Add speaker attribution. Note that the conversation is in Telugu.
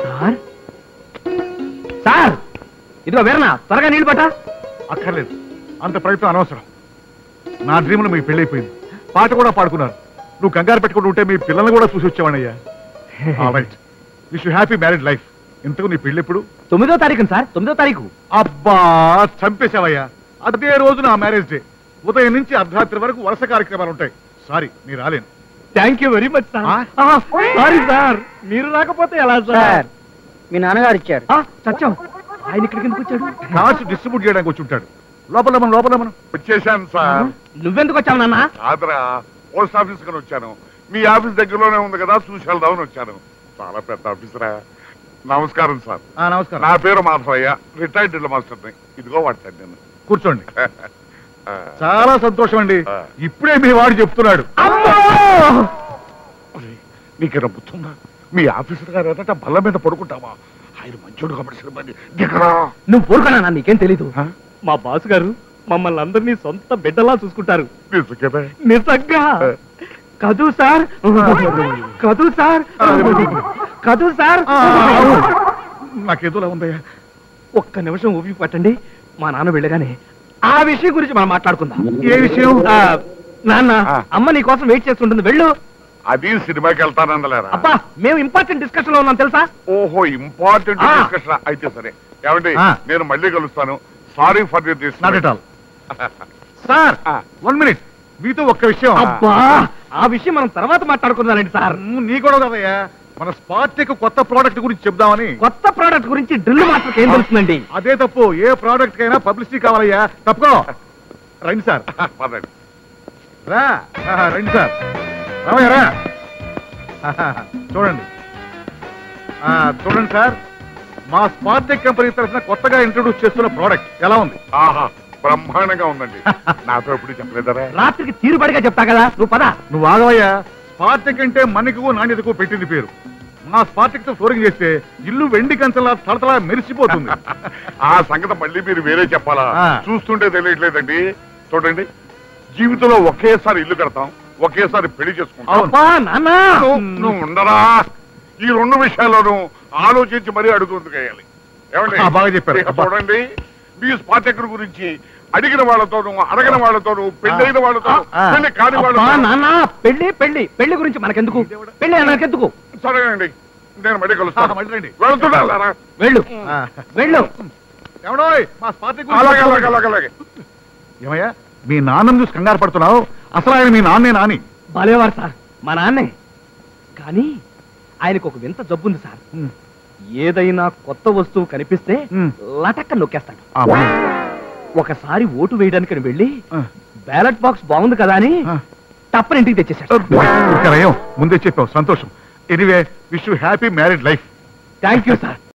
Speaker 1: సార్ సార్ ఇదిగో వేరనా త్వరగా నీళ్ళు పట్టా.
Speaker 2: అక్కర్లేదు, అంత ప్రయత్నం అనవసరం. నా డ్రీమ్లో మీకు పెళ్ళైపోయింది, పాట కూడా పాడుకున్నారు. నువ్వు కంగారు పెట్టుకుంటూ ఉంటే మీ పిల్లల్ని కూడా చూసి వచ్చావనయ్యా. Right, wish you happy married life. ఇంతకు నీ పెళ్ళి ఎప్పుడు?
Speaker 1: 9వ తారీఖు సార్, 9వ తారీఖు.
Speaker 2: అబ్బా, చంపేశావయ్యా. అదే రోజు నా మ్యారేజ్ డే. ఉదయం నుంచి అర్ధరాత్రి వరకు వరుస కార్యక్రమాలు ఉంటాయి. సారీ, నీ రాలేను.
Speaker 1: Thank you very much sir. Sorry sir, మీరు రాకపోతే ఎలా సార్?
Speaker 3: మీ నాన్నగారు ఇచ్చారు.
Speaker 1: సత్యం, ఆయన ఇక్కడికి ఎందుకు వచ్చాడు?
Speaker 2: కార్డ్స్ డిస్ట్రిబ్యూట్ చేయడానికి వచ్చి ఉంటాడు. లోపల మనం
Speaker 4: వచ్చేసాను సార్.
Speaker 1: నువ్వెందుకు వచ్చావు నాన్న?
Speaker 4: కాదురా, పోస్ట్ ఆఫీస్ కని వచ్చాను. మీ ఆఫీస్ దగ్గరలోనే ఉంది కదా, చూసి వెళ్దామని వచ్చాను. చాలా పెద్ద ఆఫీసరా. నమస్కారం సార్.
Speaker 2: నమస్కారం.
Speaker 4: నా పేరు మాధవయ్య, రిటైర్డ్ డ్రిల్ మాస్టర్ని. ఇదిగో వాడతాను నేను.
Speaker 2: కూర్చోండి. చాలా సంతోషం అండి. ఇప్పుడే మీ వాడు చెప్తున్నాడు.
Speaker 4: నీకేనా బుద్ధుందా? మీ ఆఫీసర్ గారు ఎదట బల్ల మీద పడుకుంటావా? ఆయన మంచోడు కాబట్టి సరిపడి దిగరా.
Speaker 1: నువ్వు ఊరుకున్నా, నీకేం తెలీదు. మా బాసు గారు మమ్మల్ని అందరినీ సొంత బిడ్డలా చూసుకుంటారు. నిజంగా కదూ సార్, కదూ సార్, కదూ సార్.
Speaker 2: నాకేదోలా ఉందయ్యా.
Speaker 1: ఒక్క నిమిషం ఊపి పట్టండి. మా నాన్న వెళ్ళగానే ఆ విషయం గురించి మనం మాట్లాడుకుందాం.
Speaker 2: ఏ విషయం?
Speaker 1: నాన్న, అమ్మ నీ కోసం వెయిట్ చేస్తుంటుంది, వెళ్ళు.
Speaker 4: అది సినిమాకి వెళ్తానందలేరా?
Speaker 1: అబ్బా, మేము ఇంపార్టెంట్ డిస్కషన్ లో ఉన్నాం తెలుసా?
Speaker 4: ఓహో, ఇంపార్టెంట్ డిస్కషన్. అయితే సరే. ఏమండి, నేను మళ్ళీ కలుస్తాను. Sorry for this.
Speaker 2: Not at all. Sir, 1 minute. మీతో ఒక్క విషయం.
Speaker 1: అబ్బా, ఆ విషయం మనం తర్వాత మాట్లాడుకుందానండి సార్.
Speaker 2: నీ కూడా కదయ్యా, మన స్పార్టెక్ కొత్త ప్రోడక్ట్ గురించి చెప్దామని.
Speaker 1: కొత్త ప్రోడక్ట్ గురించి డ్రిల్ మాస్టర్కి ఏం తెలుస్తుందండి?
Speaker 2: అదే తప్పు. ఏ ప్రోడక్ట్ కైనా పబ్లిసిటీ కావాలయ్యా. తప్పుకో. రండి సార్. రా, రండి సార్. రామయ్య రా. చూడండి, చూడండి సార్, మా స్పార్టెక్ కంపెనీ తరఫున కొత్తగా ఇంట్రొడ్యూస్ చేస్తున్న ప్రోడక్ట్ ఎలా ఉంది?
Speaker 4: ఆహా, బ్రహ్మాండంగా ఉందండి. నాతో ఎప్పుడు చెప్పలేదరా?
Speaker 1: రాత్రికి తీరుబడిగా చెప్తా కదా, నువ్వు పద.
Speaker 2: నువ్వు ఆగవయ్యా. స్పార్టెక్ అంటే మనకు నాణ్యతకు పెట్టింది పేరు. మా స్పార్టెక్ తో ఫ్లోరింగ్ చేస్తే ఇల్లు వెండి కంచెలా తడతలా మెరిసిపోతుంది.
Speaker 4: ఆ సంగతి మళ్ళీ మీరు వేరే చెప్పాలా? చూస్తుంటే తెలియట్లేదండి. చూడండి, జీవితంలో ఒకేసారి ఇల్లు కడతాం, ఒకేసారి పెళ్లి చేసుకుంటాం. నువ్వు ఉండరా? ఈ 2 విషయాల్లోనూ ఆలోచించి మరీ అడుగుందుకు వేయాలి. ఏమండి,
Speaker 2: బాగా చెప్పారు.
Speaker 4: చూడండి, మీ స్పార్టెక్ గురించి అడిగిన వాళ్ళతోనూ అడగిన వాళ్ళతోనూ పెళ్ళైన వాళ్ళతో పెళ్లి కాని వాళ్ళతో.
Speaker 1: పెళ్లి పెళ్లి పెళ్లి గురించి మనకెందుకు? పెళ్లి మనకెందుకు?
Speaker 4: సరేనండి, నేను మళ్ళీ కలుస్తాను. వెళ్తున్నా.
Speaker 1: వెళ్ళు, వెళ్ళు.
Speaker 2: ఎవడో మా స్పార్టెక్.
Speaker 4: అలాగే.
Speaker 2: ఏమయ్యా, మీ నాన్నను చూసి కంగారు పడుతున్నావు? అసలు ఆయన మీ నాన్నే నాని.
Speaker 1: బాలేవారు సార్, మా నాన్నే. కానీ ఆయనకు ఒక వింత జబ్బుంది సార్. ఏదైనా కొత్త వస్తువు కనిపిస్తే లటక్క నొక్కేస్తాడు. ఒకసారి ఓటు వేయడానికి వెళ్ళి బ్యాలెట్ బాక్స్ బాగుంది కదా అని తప్పని ఇంటికి తెచ్చేసాడు.
Speaker 2: ముందే చెప్పావు, సంతోషం. Anyway, wish you happy married life.
Speaker 1: Thank you sir.